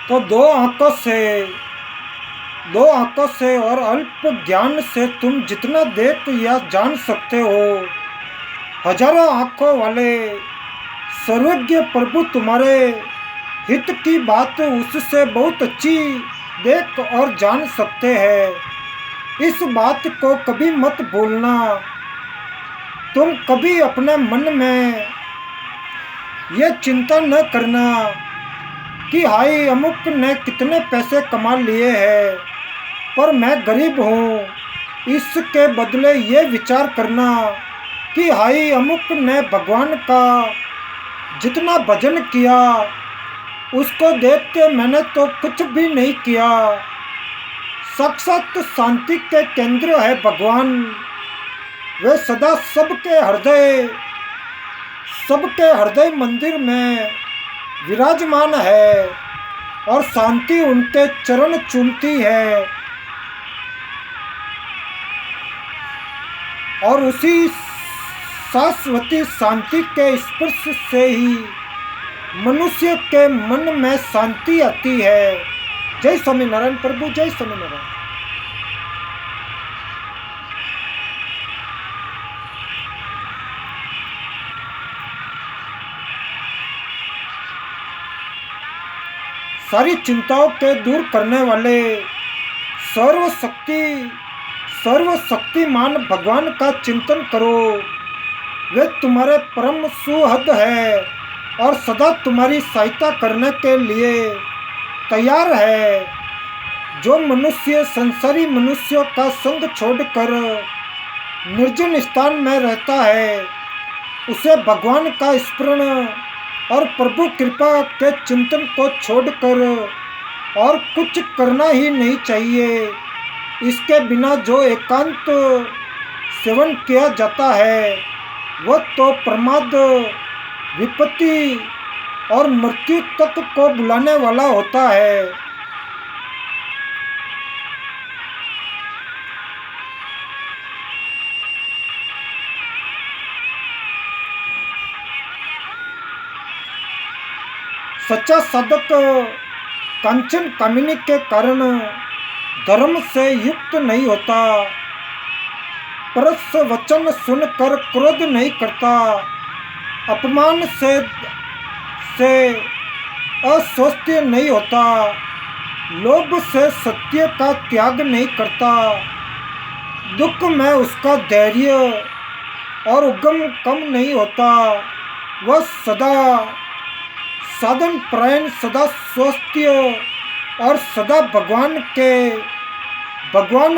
तो दो आंखों से और अल्प ज्ञान से तुम जितना देख या जान सकते हो, हजारों आंखों वाले सर्वज्ञ प्रभु तुम्हारे हित की बात उससे बहुत अच्छी देख और जान सकते हैं। इस बात को कभी मत भूलना। तुम कभी अपने मन में यह चिंता न करना कि हाय अमुक ने कितने पैसे कमा लिए हैं पर मैं गरीब हूँ। इसके बदले ये विचार करना कि हाय अमुक ने भगवान का जितना भजन किया उसको देख के मैंने तो कुछ भी नहीं किया। साक्षात शांति के केंद्र है भगवान। वे सदा सबके हृदय मंदिर में विराजमान है और शांति उनके चरण चूमती है। और उसी शाश्वती शांति के स्पर्श से ही मनुष्य के मन में शांति आती है। जय स्वामीनारायण प्रभु, जय स्वामीनारायण। सारी चिंताओं के दूर करने वाले सर्वशक्तिमान भगवान का चिंतन करो। वे तुम्हारे परम सुहृद है और सदा तुम्हारी सहायता करने के लिए तैयार है। जो मनुष्य संसारी मनुष्यों का संग छोड़कर निर्जन स्थान में रहता है, उसे भगवान का स्मरण और प्रभु कृपा के चिंतन को छोड़कर और कुछ करना ही नहीं चाहिए। इसके बिना जो एकांत सेवन किया जाता है वह तो प्रमाद, विपत्ति और मृत्यु तक को बुलाने वाला होता है। सच्चा साधक कांचन कामिनी के कारण धर्म से युक्त नहीं होता, परस वचन सुनकर क्रोध नहीं करता, अपमान से अस्वस्थ नहीं होता, लोभ से सत्य का त्याग नहीं करता, दुख में उसका धैर्य और उद्यम कम नहीं होता। वह सदा साधन परायण, सदा स्वस्थ और सदा भगवान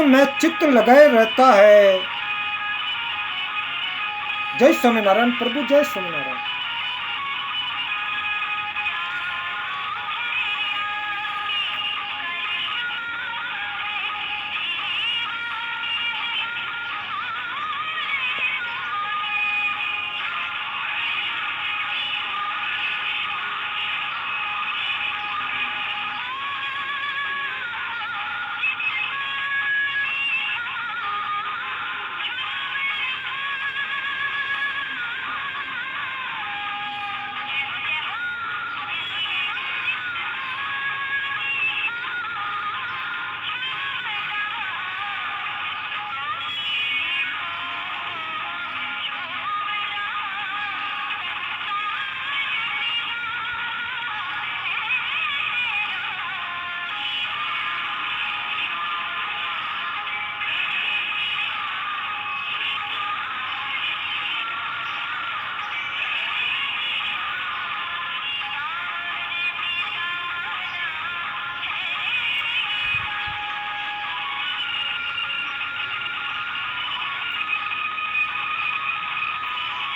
में चित्त लगाए रहता है। जय स्वामीनारायण प्रभु, जय स्वामीनारायण।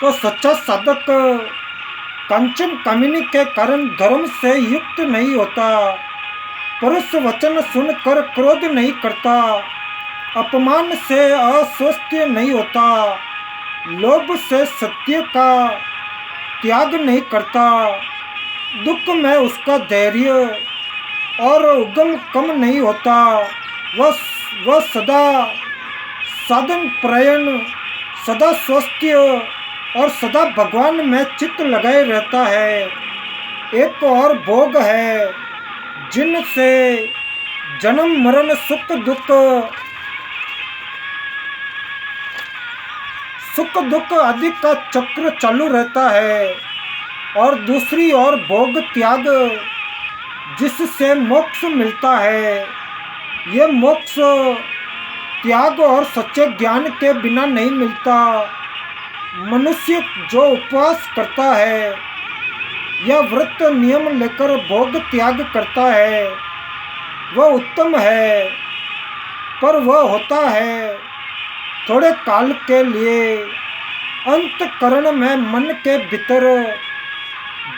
तो सच्चा साधक कांचन कामिनी के कारण धर्म से युक्त नहीं होता, परुष वचन सुनकर क्रोध नहीं करता, अपमान से अस्वस्थ नहीं होता, लोभ से सत्य का त्याग नहीं करता, दुख में उसका धैर्य और उद्यम कम नहीं होता। वह सदा साधन परायण, सदा स्वस्थ और सदा भगवान में चित्त लगाए रहता है। एक और भोग है जिनसे जन्म मरण सुख दुख आदि का चक्र चालू रहता है, और दूसरी ओर भोग त्याग जिससे मोक्ष मिलता है। ये मोक्ष त्याग और सच्चे ज्ञान के बिना नहीं मिलता। मनुष्य जो उपवास करता है या व्रत नियम लेकर भोग त्याग करता है वह उत्तम है, पर वह होता है थोड़े काल के लिए। अंतकरण में मन के भीतर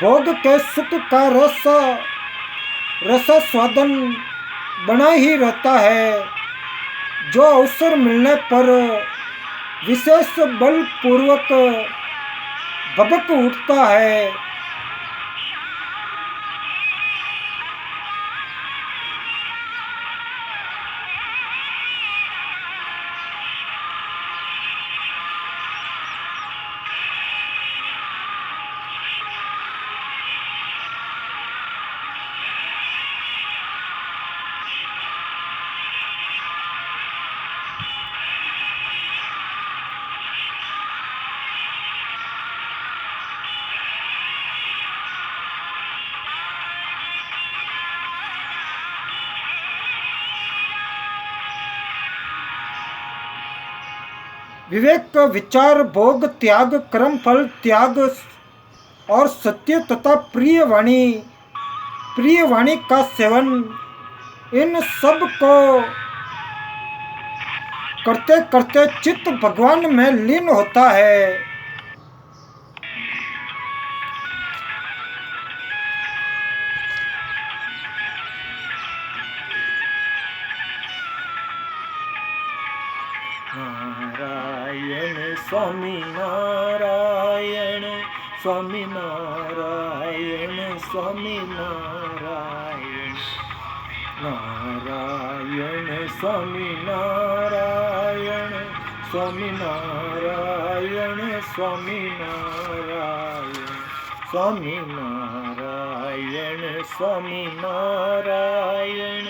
भोग के सुख का रसास्वादन बना ही रहता है, जो अवसर मिलने पर विशेष बलपूर्वक भभक उठता है। विवेक, विचार, भोग त्याग, कर्म फल त्याग और सत्य तथा प्रिय वाणी का सेवन, इन सब को करते करते चित्त भगवान में लीन होता है। नारायण स्वामी नारायण, स्वामी नारायण, स्वामी नारायण, नारायण स्वामी नारायण, स्वामी नारायण, स्वामी नारायण, स्वामी नारायण, स्वामी नारायण,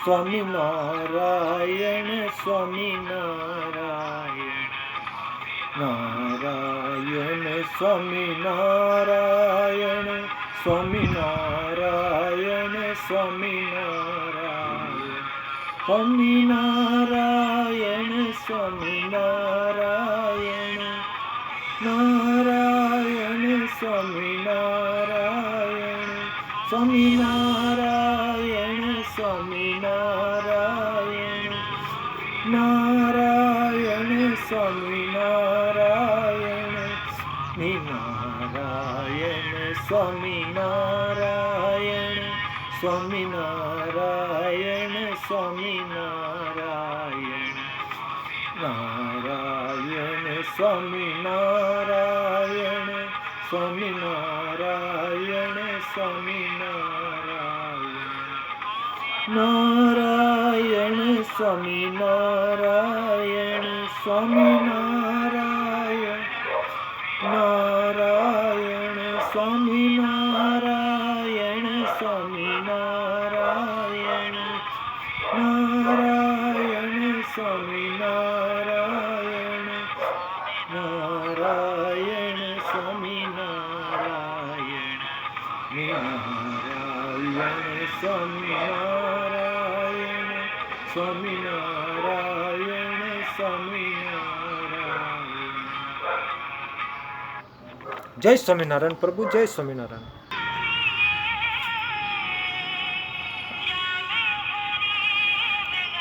स्वामी नारायण, स्वामी नारायण, नारायण स्वामी नारायण, स्वामी नारायण, स्वामी नारायण, स्वामी नारायण, स्वामी नारायण, नारायण स्वामी नारायण, स्वामी नारायण, स्वामी नारायण, नारायण स्वामी नारायण, नारायण स्वामी नारायण, स्वामी नारायण, स्वामी नारायण, नारायण स्वामी नारायण, स्वामी नारायण, स्वामी नारायण, नारायण स्वामी नारायण, स्वामी नारायण, नारायण स्वामी नारायण, स्वामी नारायण, नारायण स्वामी नारायण, नारायण स्वामी नारायण, नारायण स्वामी नारायण, स्वामी नारायण, स्वामी नारायण। जय स्वामीनारायण प्रभु, जय स्वामीनारायण।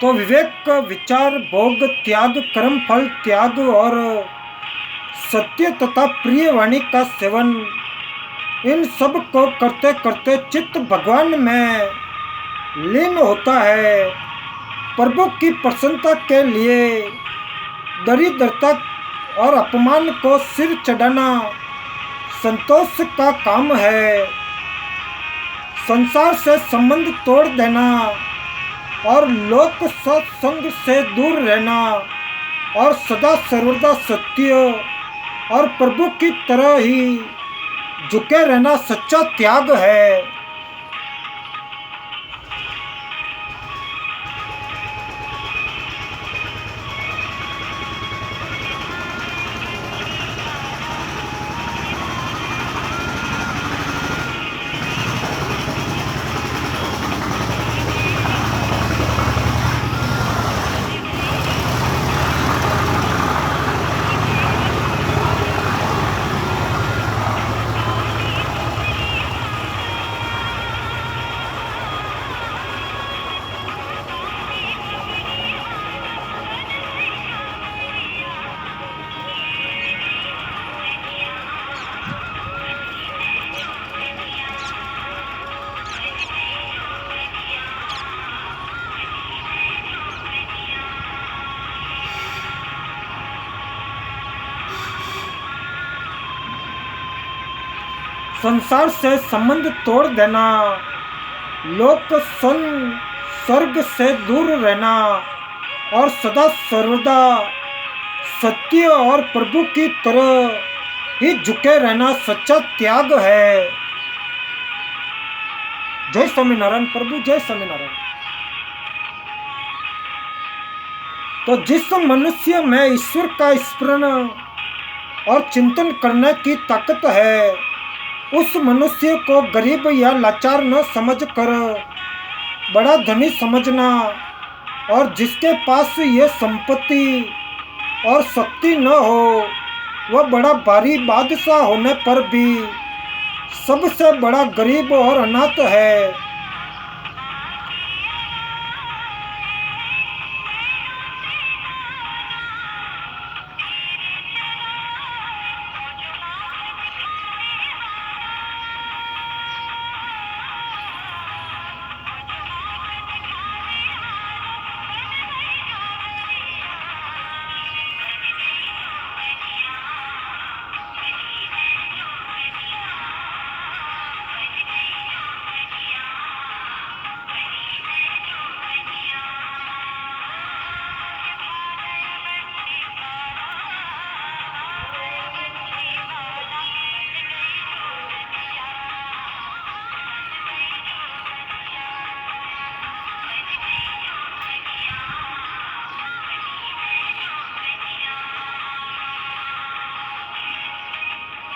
तो विवेक, विचार, भोग त्याग, कर्म फल त्याग और सत्य तथा प्रिय वाणी का सेवन, इन सब को करते करते चित्त भगवान में लीन होता है। प्रभु की प्रसन्नता के लिए दरिद्रता और अपमान को सिर चढ़ाना संतोष का काम है। संसार से संबंध तोड़ देना और लोक सत्संग से दूर रहना और सदा सर्वदा सत्य और प्रभु की तरह ही झुके रहना सच्चा त्याग है। संसार से संबंध तोड़ देना, लोक संसर्ग से दूर रहना और सदा सर्वदा सत्य और प्रभु की तरह ही झुके रहना सच्चा त्याग है। जय स्वामीनारायण प्रभु, जय स्वामीनारायण। तो जिस मनुष्य में ईश्वर का स्मरण और चिंतन करने की ताकत है, उस मनुष्य को गरीब या लाचार न समझकर बड़ा धनी समझना, और जिसके पास ये संपत्ति और शक्ति न हो, वह बड़ा भारी बादशाह होने पर भी सबसे बड़ा गरीब और अनाथ है।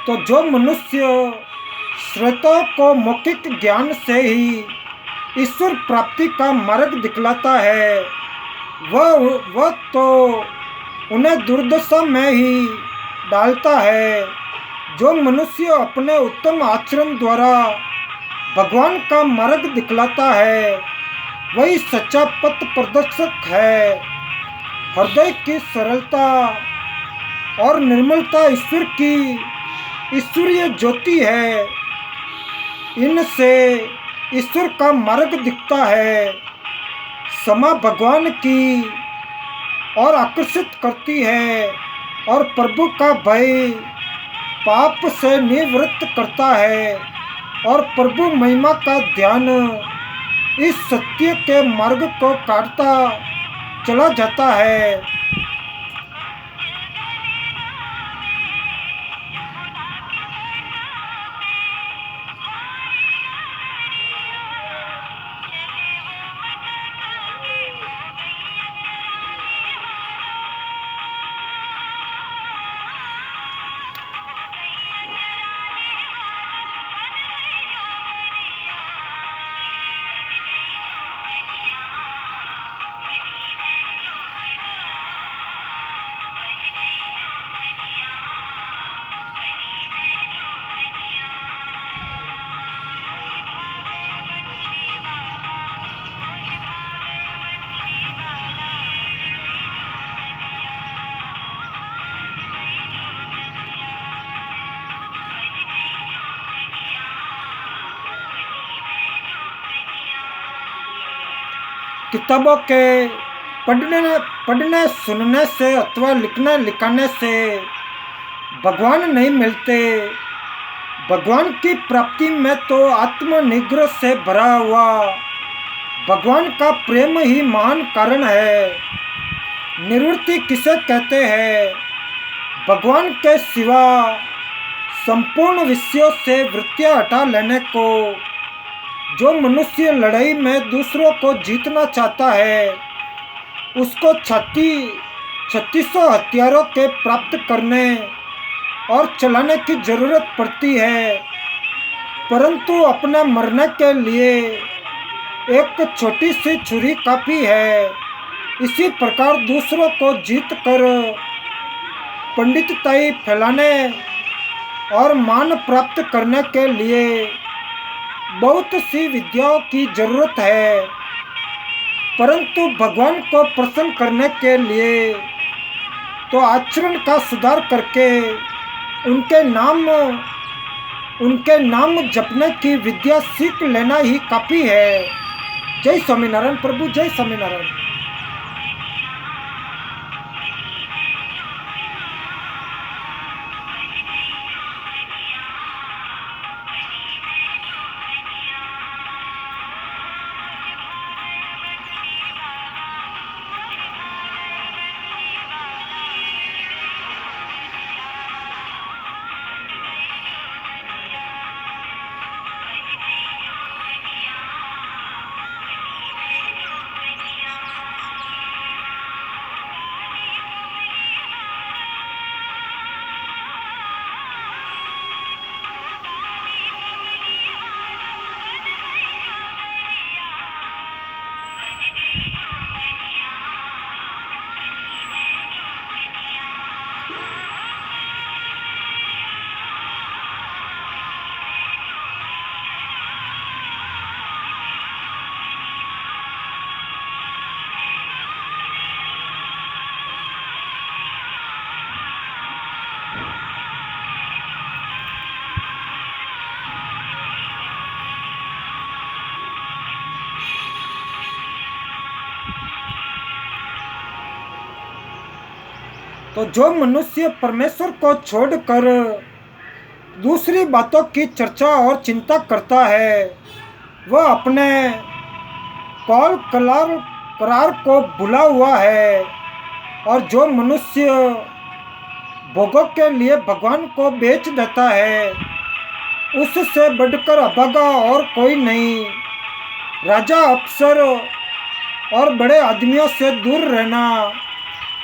तो जो मनुष्य श्रोता को मौखिक ज्ञान से ही ईश्वर प्राप्ति का मार्ग दिखलाता है, वह तो उन्हें दुर्दशा में ही डालता है। जो मनुष्य अपने उत्तम आचरण द्वारा भगवान का मार्ग दिखलाता है, वही सच्चा पथ प्रदर्शक है। हृदय की सरलता और निर्मलता ईश्वर की ईश्वरीय ज्योति है। इनसे ईश्वर का मार्ग दिखता है। समा भगवान की और आकर्षित करती है, और प्रभु का भय पाप से निवृत्त करता है, और प्रभु महिमा का ध्यान इस सत्य के मार्ग को काटता चला जाता है। किताबों के पढ़ने सुनने से अथवा लिखने लिखाने से भगवान नहीं मिलते। भगवान की प्राप्ति में तो आत्मनिग्रह से भरा हुआ भगवान का प्रेम ही महान कारण है। निवृत्ति किसे कहते हैं? भगवान के सिवा संपूर्ण विषयों से वृत्तियाँ हटा लेने को। जो मनुष्य लड़ाई में दूसरों को जीतना चाहता है, उसको 3600 हथियारों के प्राप्त करने और चलाने की जरूरत पड़ती है, परंतु अपने मरने के लिए एक छोटी सी छुरी काफ़ी है। इसी प्रकार दूसरों को जीत कर पंडितताई फैलाने और मान प्राप्त करने के लिए बहुत सी विद्याओं की जरूरत है, परंतु भगवान को प्रसन्न करने के लिए तो आचरण का सुधार करके उनके नाम जपने की विद्या सीख लेना ही काफ़ी है। जय स्वामीनारायण प्रभु, जय स्वामीनारायण। तो जो मनुष्य परमेश्वर को छोड़कर दूसरी बातों की चर्चा और चिंता करता है वह अपने कौल करार को भूला हुआ है। और जो मनुष्य भोगों के लिए भगवान को बेच देता है उससे बढ़कर अभागा और कोई नहीं। राजा अफसर और बड़े आदमियों से दूर रहना,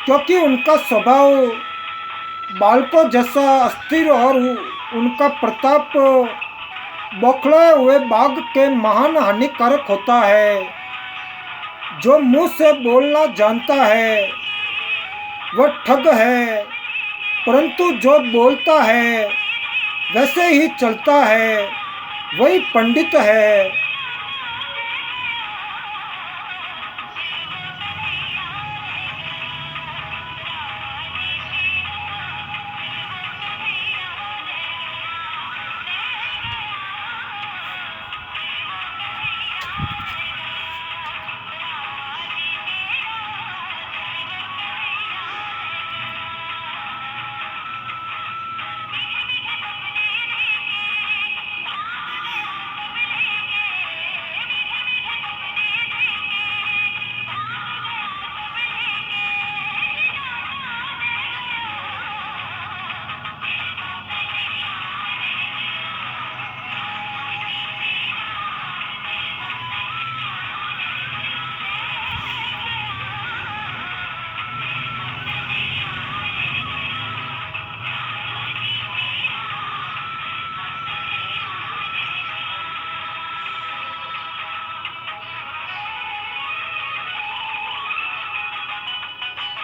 क्योंकि उनका स्वभाव बालकों जैसा अस्थिर और उनका प्रताप बौखलाए हुए बाघ के महान हानिकारक होता है। जो मुंह से बोलना जानता है वह ठग है, परंतु जो बोलता है वैसे ही चलता है वही पंडित है।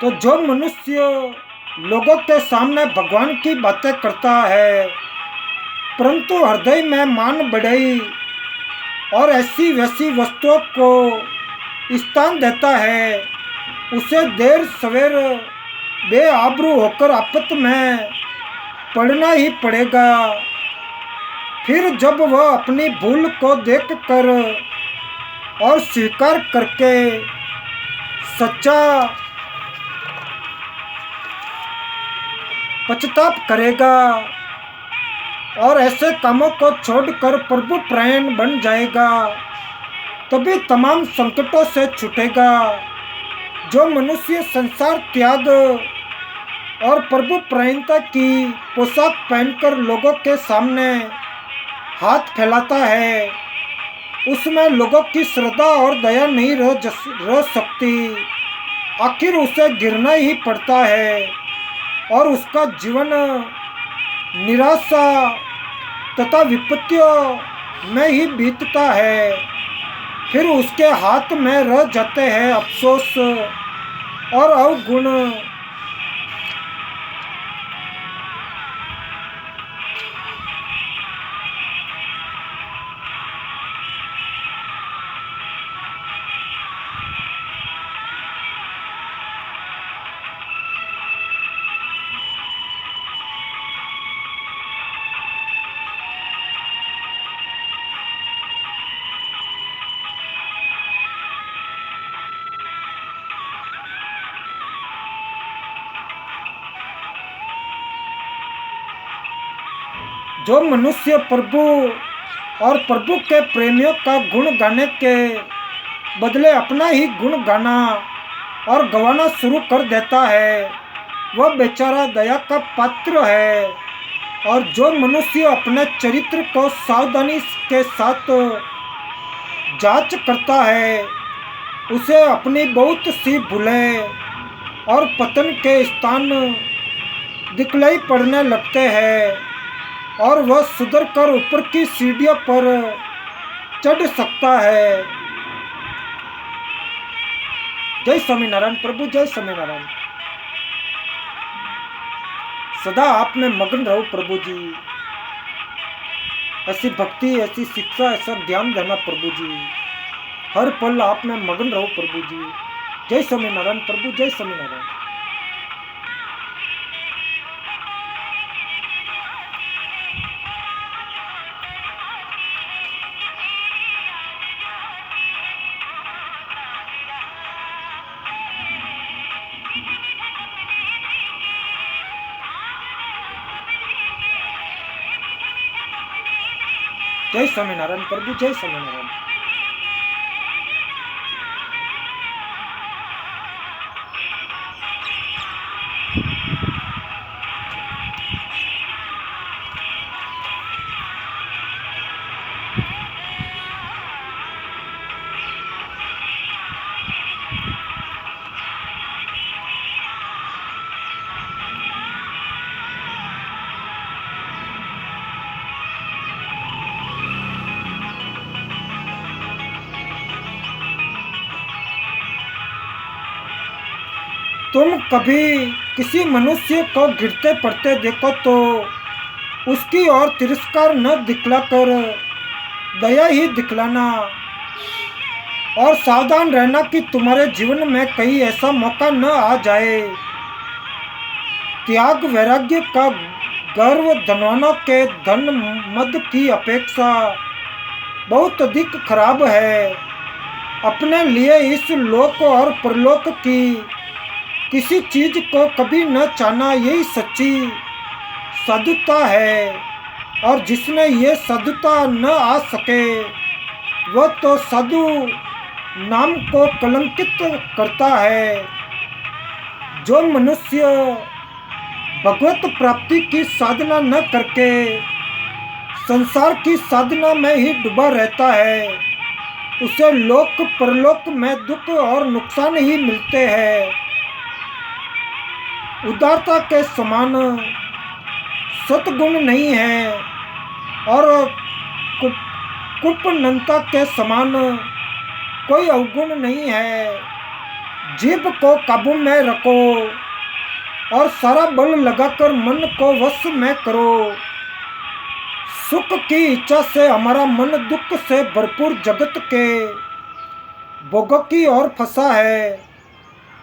तो जो मनुष्य लोगों के सामने भगवान की बातें करता है परंतु हृदय में मान बढ़ाई और ऐसी वैसी वस्तुओं को स्थान देता है उसे देर सवेर बेआबरू होकर आपत में पड़ना ही पड़ेगा। फिर जब वह अपनी भूल को देखकर और स्वीकार करके सच्चा पश्चाताप करेगा और ऐसे कामों को छोड़कर प्रभु प्रायण बन जाएगा तभी तमाम संकटों से छूटेगा। जो मनुष्य संसार त्याग और प्रभु प्रायणता की पोशाक पहनकर लोगों के सामने हाथ फैलाता है उसमें लोगों की श्रद्धा और दया नहीं रह सकती। आखिर उसे गिरना ही पड़ता है और उसका जीवन निराशा तथा विपत्तियों में ही बीतता है। फिर उसके हाथ में रह जाते हैं अफसोस और अवगुण। जो मनुष्य प्रभु और प्रभु के प्रेमियों का गुण गाने के बदले अपना ही गुण गाना और गवाना शुरू कर देता है वह बेचारा दया का पात्र है। और जो मनुष्य अपने चरित्र को सावधानी के साथ जांच करता है उसे अपनी बहुत सी भूलें और पतन के स्थान दिखलाई पड़ने लगते हैं और वह सुधर कर ऊपर की सीढ़ियों पर चढ़ सकता है। जय स्वामीनारायण प्रभु, जय स्वामीनारायण। सदा आप में मगन रहो प्रभु जी। ऐसी भक्ति, ऐसी शिक्षा, ऐसा ज्ञान देना प्रभु जी। हर पल आप में मगन रहो प्रभु जी। जय स्वामीनारायण प्रभु, जय स्वामीनारायण। जय स्वामीनारायण प्रभु, जय स्वामीनारायण। तुम कभी किसी मनुष्य को गिरते पड़ते देखो तो उसकी ओर तिरस्कार न दिखलाकर दया ही दिखलाना, और सावधान रहना कि तुम्हारे जीवन में कहीं ऐसा मौका न आ जाए। त्याग वैराग्य का गर्व धनवानों के धन मद की अपेक्षा बहुत अधिक खराब है। अपने लिए इस लोक और परलोक की किसी चीज को कभी न चाहना, यही सच्ची साधुता है। और जिसमें ये साधुता न आ सके वह तो साधु नाम को कलंकित करता है। जो मनुष्य भगवत प्राप्ति की साधना न करके संसार की साधना में ही डूबा रहता है, उसे लोक परलोक में दुख और नुकसान ही मिलते हैं। उदारता के समान सतगुण नहीं है और कुपनता के समान कोई अवगुण नहीं है। जीभ को काबू में रखो और सारा बल लगाकर मन को वश में करो। सुख की इच्छा से हमारा मन दुख से भरपूर जगत के भोगों की ओर फंसा है।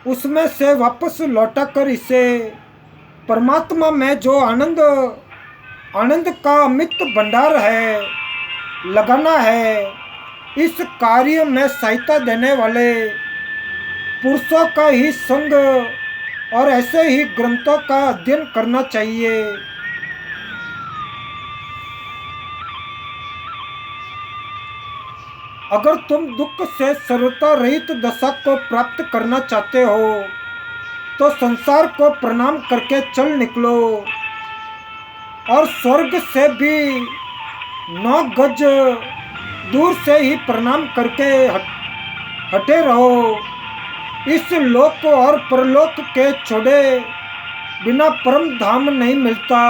उसमें से वापस लौटाकर इसे परमात्मा में जो आनंद का अमित भंडार है लगाना है। इस कार्य में सहायता देने वाले पुरुषों का ही संग और ऐसे ही ग्रंथों का अध्ययन करना चाहिए। अगर तुम दुख से सर्वथा रहित दशा को प्राप्त करना चाहते हो तो संसार को प्रणाम करके चल निकलो और स्वर्ग से भी 9 गज दूर से ही प्रणाम करके हटे रहो। इस लोक और परलोक के छोड़े बिना परम धाम नहीं मिलता।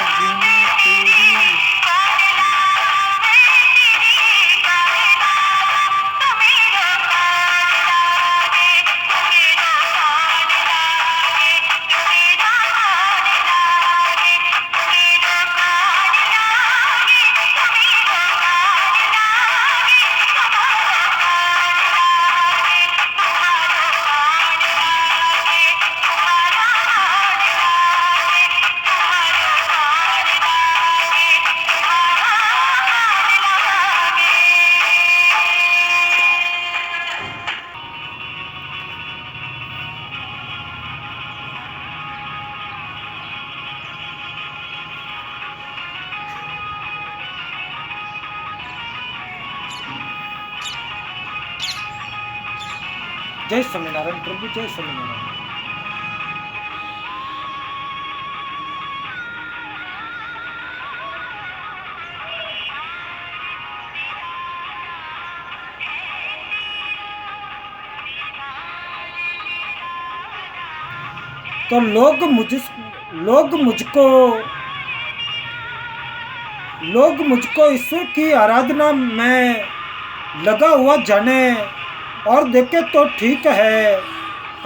बिना तेरी जय स्वामीनारायण प्रभु, जय स्वामीनारायण। तो लोग मुझको ईश्वर की आराधना में लगा हुआ जाने और देखे तो ठीक है,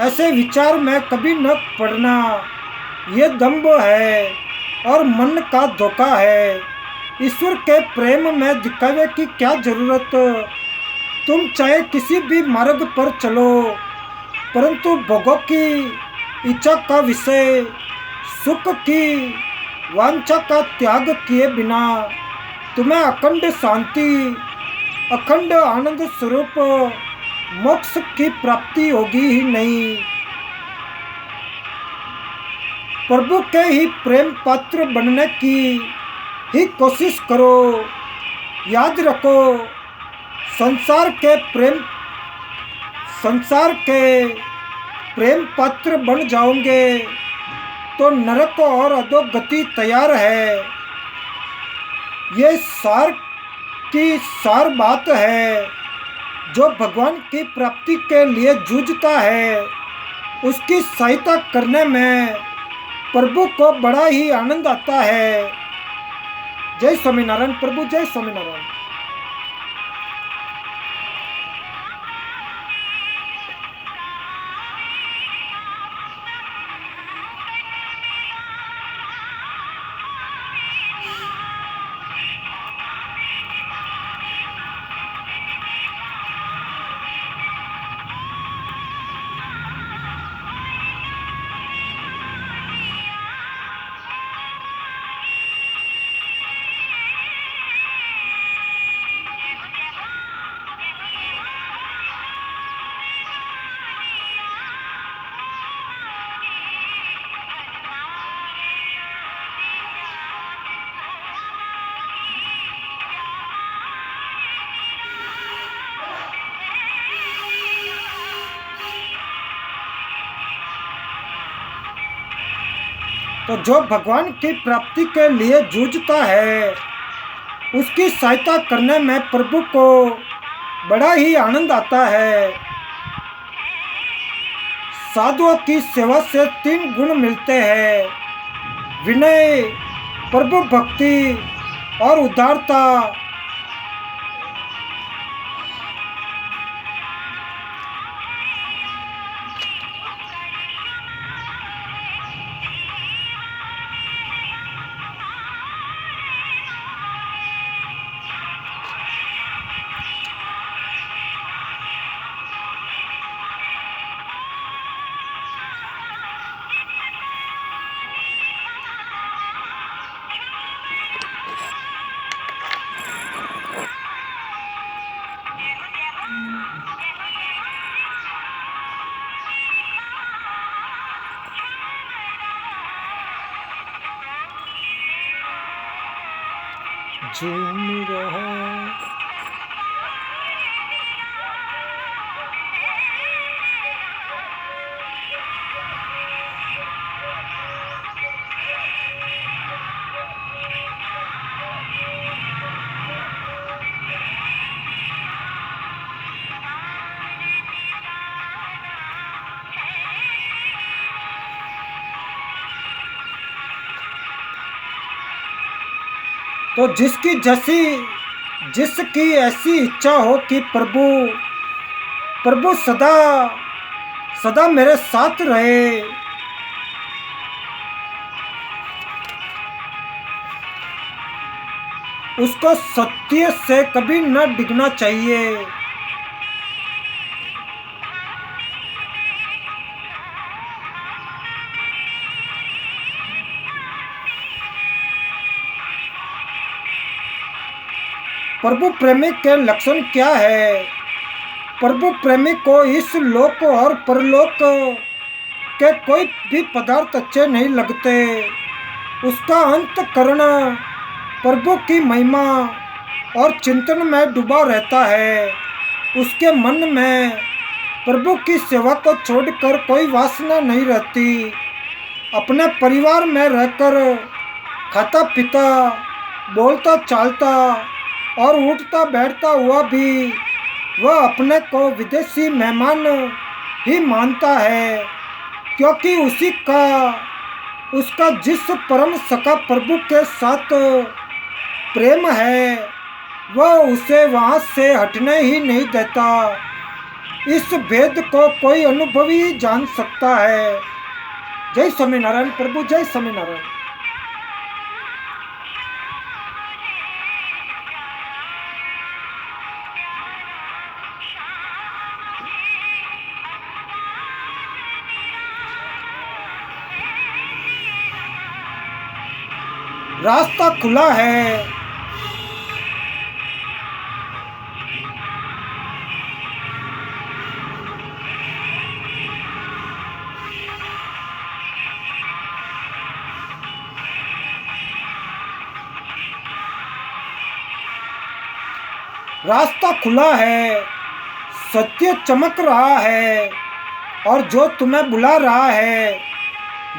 ऐसे विचार में कभी न पड़ना ये दंभ है और मन का धोखा है। ईश्वर के प्रेम में दिखावे की क्या जरूरत। तुम चाहे किसी भी मार्ग पर चलो, परंतु भोगों की इच्छा का विषय, सुख की वांछा का त्याग किए बिना तुम्हें अखंड शांति, अखंड आनंद स्वरूप मोक्ष की प्राप्ति होगी ही नहीं। प्रभु के ही प्रेम पात्र बनने की ही कोशिश करो। याद रखो, संसार के प्रेम पात्र बन जाओगे तो नरक और अधोगति तैयार है। ये सार बात है। जो भगवान की प्राप्ति के लिए जूझता है, उसकी सहायता करने में प्रभु को बड़ा ही आनंद आता है। जय स्वामीनारायण प्रभु, जय स्वामीनारायण। तो जो भगवान की प्राप्ति के लिए जूझता है, उसकी सहायता करने में प्रभु को बड़ा ही आनंद आता है। साधुओं की सेवा से 3 गुण मिलते हैं: विनय, प्रभु भक्ति और उदारता। झूम रहा तो जिसकी ऐसी इच्छा हो कि प्रभु प्रभु सदा सदा मेरे साथ रहे, उसको सत्य से कभी न डिगना चाहिए। प्रभु प्रेमी के लक्षण क्या है? प्रभु प्रेमी को इस लोक और परलोक के कोई भी पदार्थ अच्छे नहीं लगते। उसका अंतःकरण प्रभु की महिमा और चिंतन में डूबा रहता है। उसके मन में प्रभु की सेवा को छोड़कर कोई वासना नहीं रहती। अपने परिवार में रहकर खाता पीता, बोलता चालता और उठता बैठता हुआ भी वह अपने को विदेशी मेहमान ही मानता है, क्योंकि उसका जिस परम सखा प्रभु के साथ प्रेम है वह उसे वहाँ से हटने ही नहीं देता। इस भेद को कोई अनुभवी ही जान सकता है। जय स्वामीनारायण प्रभु, जय स्वामीनारायण। रास्ता खुला है। रास्ता खुला है, सत्य चमक रहा है और जो तुम्हें बुला रहा है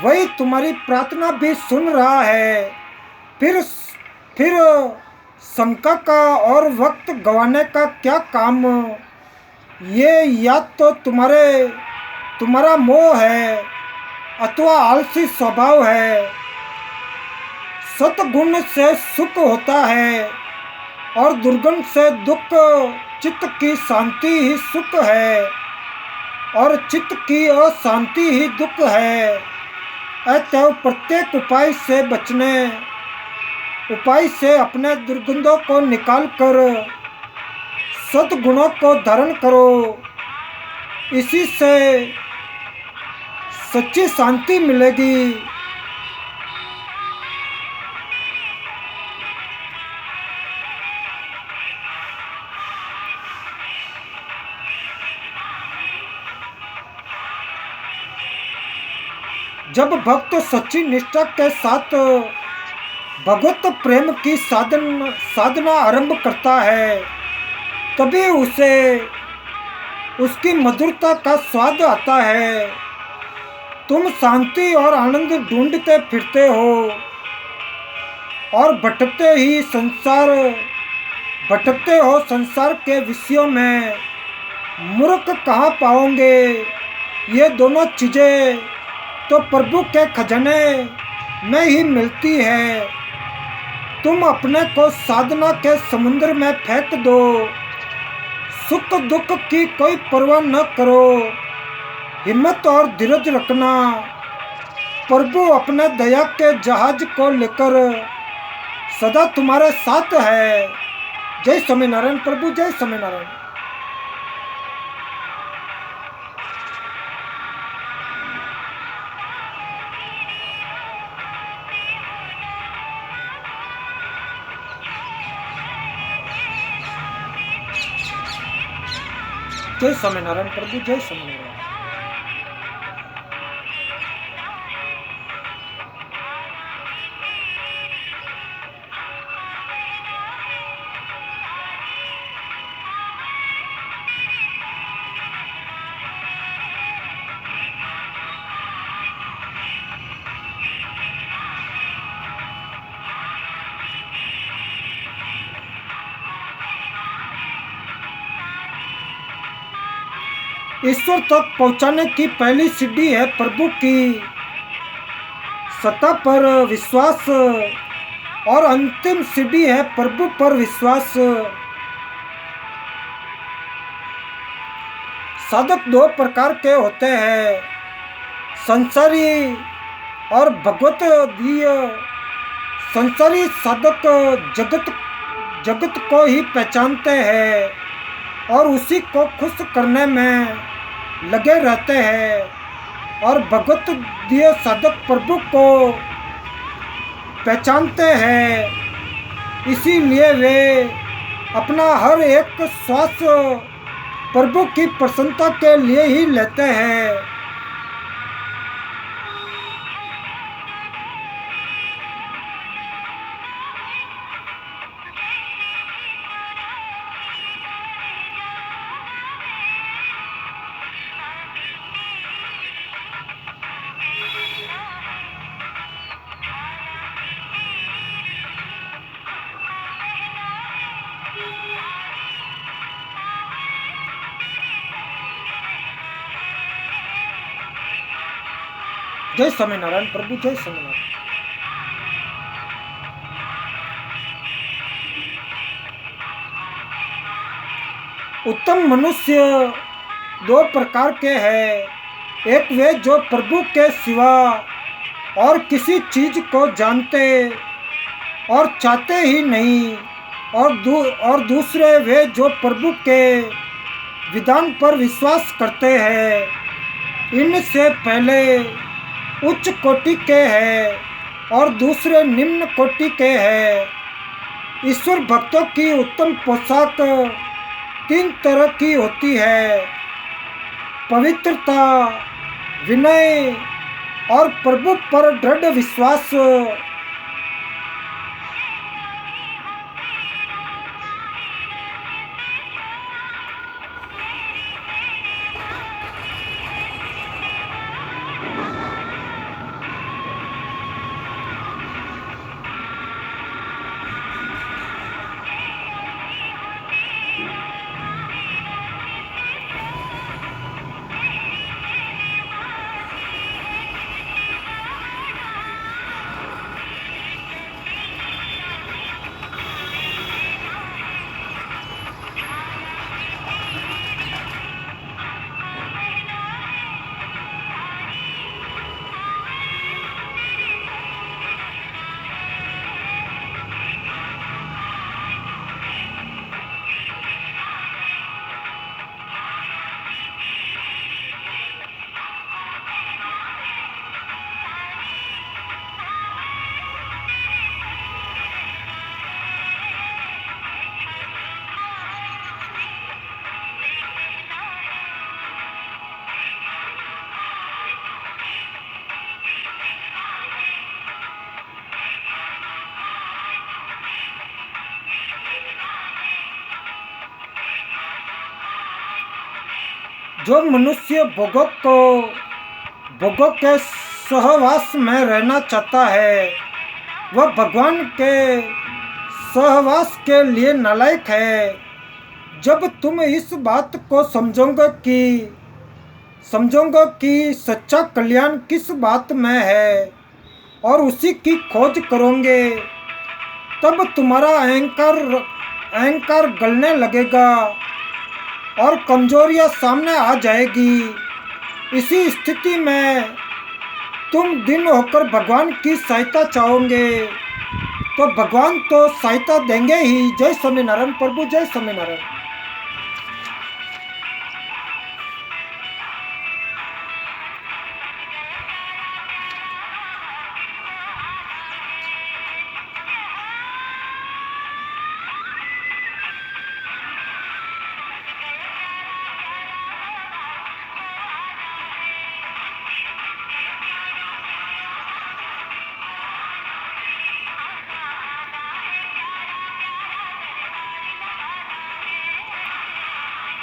वही तुम्हारी प्रार्थना भी सुन रहा है। फिर शंका का और वक्त गंवाने का क्या काम? ये या तो तुम्हारा मोह है अथवा आलसी स्वभाव है। सतगुण से सुख होता है और दुर्गुण से दुख। चित्त की शांति ही सुख है और चित्त की अशांति ही दुख है। अतः प्रत्येक उपाय से अपने दुर्गंधों को निकालकर सद्गुणों को धारण करो। इसी से सच्ची शांति मिलेगी। जब भक्त सच्ची निष्ठा के साथ भगवत प्रेम की साधना आरंभ करता है तभी उसे उसकी मधुरता का स्वाद आता है। तुम शांति और आनंद ढूंढते फिरते हो और भटकते हो संसार के विषयों में। मूर्ख कहाँ पाओगे ये दोनों चीज़ें? तो प्रभु के खजाने में ही मिलती है। तुम अपने को साधना के समुद्र में फेंक दो। सुख दुख की कोई परवाह न करो। हिम्मत और धीरज रखना। प्रभु अपने दया के जहाज को लेकर सदा तुम्हारे साथ है। जय स्वामीनारायण प्रभु, जय स्वामीनारायण। जय स्वामीनारायण प्रभु, जय स्वामीनारायण। ईश्वर तक पहुंचाने की पहली सीढ़ी है प्रभु की सत्ता पर विश्वास और अंतिम सीढ़ी है प्रभु पर विश्वास। साधक दो प्रकार के होते हैं, संसारी और भगवदीय। संसारी साधक जगत को ही पहचानते हैं और उसी को खुश करने में लगे रहते हैं, और भगवदीय साधक प्रभु को पहचानते हैं, इसीलिए वे अपना हर एक श्वास प्रभु की प्रसन्नता के लिए ही लेते हैं। जय स्वामीनारायण प्रभु, जय स्वामीनारायण। उत्तम मनुष्य दो प्रकार के हैं, एक वे जो प्रभु के सिवा और किसी चीज को जानते और चाहते ही नहीं, और दूसरे वे जो प्रभु के विधान पर विश्वास करते हैं। इनसे पहले उच्च कोटि के हैं और दूसरे निम्न कोटि के हैं। ईश्वर भक्तों की उत्तम पोशाक तीन तरह की होती है, पवित्रता, विनय और प्रभु पर दृढ़ विश्वास। जो मनुष्य भोगों के सहवास में रहना चाहता है, वह भगवान के सहवास के लिए नालायक है। जब तुम इस बात को समझोगे कि सच्चा कल्याण किस बात में है और उसी की खोज करोगे, तब तुम्हारा अहंकार गलने लगेगा और कमजोरियां सामने आ जाएगी। इसी स्थिति में तुम दिन होकर भगवान की सहायता चाहोगे, तो भगवान तो सहायता देंगे ही। जय स्वामीनारायण प्रभु, जय स्वामीनारायण।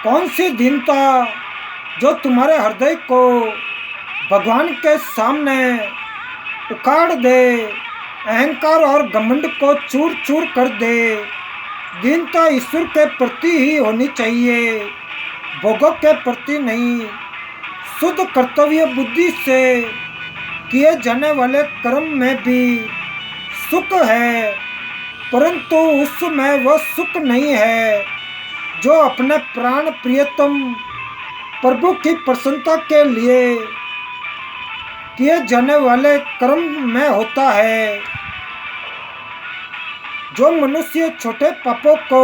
कौन सी दीनता जो तुम्हारे हृदय को भगवान के सामने उखाड़ दे, अहंकार और घमंड को चूर चूर कर दे। दीनता ईश्वर के प्रति ही होनी चाहिए, भोगों के प्रति नहीं। शुद्ध कर्तव्य बुद्धि से किए जाने वाले कर्म में भी सुख है परंतु उसमें वह सुख नहीं है जो अपने प्राण प्रियतम प्रभु की प्रसन्नता के लिए किए जाने वाले कर्म में होता है। जो मनुष्य छोटे पापों को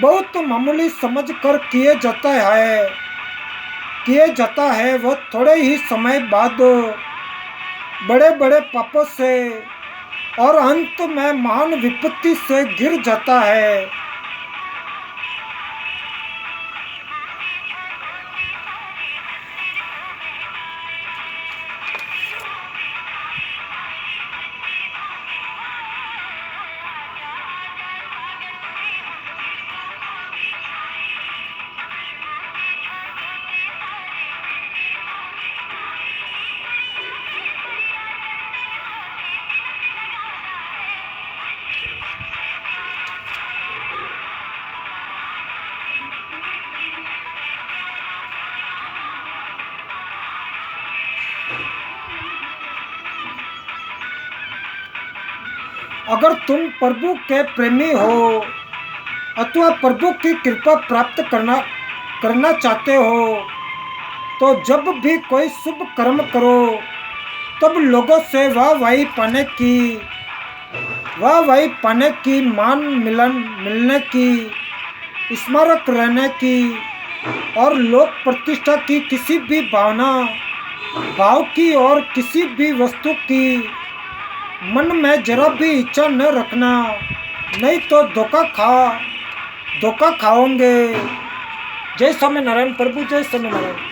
बहुत मामूली समझकर किए जाता है वह थोड़े ही समय बाद बड़े बड़े पापों से और अंत में महान विपत्ति से घिर जाता है। अगर तुम प्रभु के प्रेमी हो अथवा प्रभु की कृपा प्राप्त करना चाहते हो तो जब भी कोई शुभ कर्म करो तब लोगों से वाहवाही पाने की मान मिलने की स्मारक रहने की और लोक प्रतिष्ठा की किसी भी भाव की और किसी भी वस्तु की मन में जरा भी इच्छा न रखना, नहीं तो धोखा खाओगे। जय स्वामीनारायण प्रभु, जय स्वामीनारायण।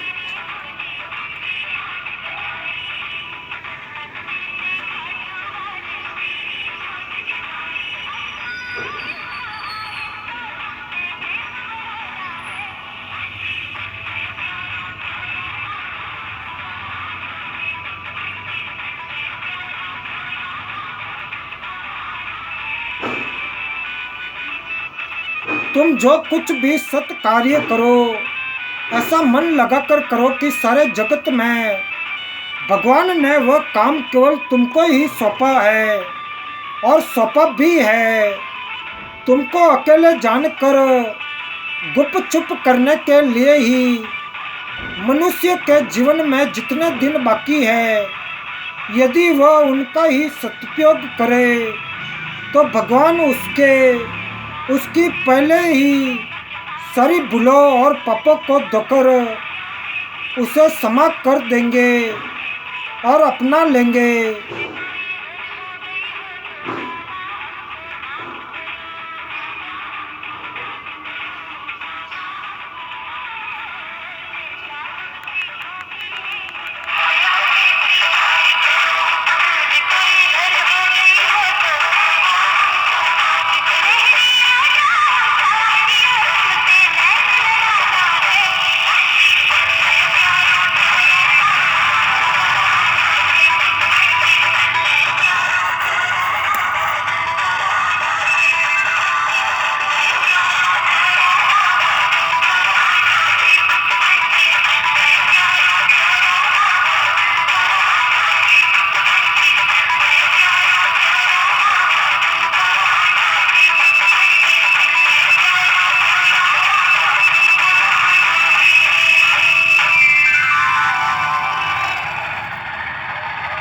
तुम जो कुछ भी सत कार्य करो ऐसा मन लगाकर करो कि सारे जगत में भगवान ने वह काम केवल तुमको ही सौंपा है और सौंपा भी है। तुमको अकेले जानकर गुपचुप करने के लिए ही मनुष्य के जीवन में जितने दिन बाकी है यदि वह उनका ही सदुपयोग करे तो भगवान उसकी पहले ही सारी भूलों और पापों को धोकर उसे क्षमा कर देंगे और अपना लेंगे।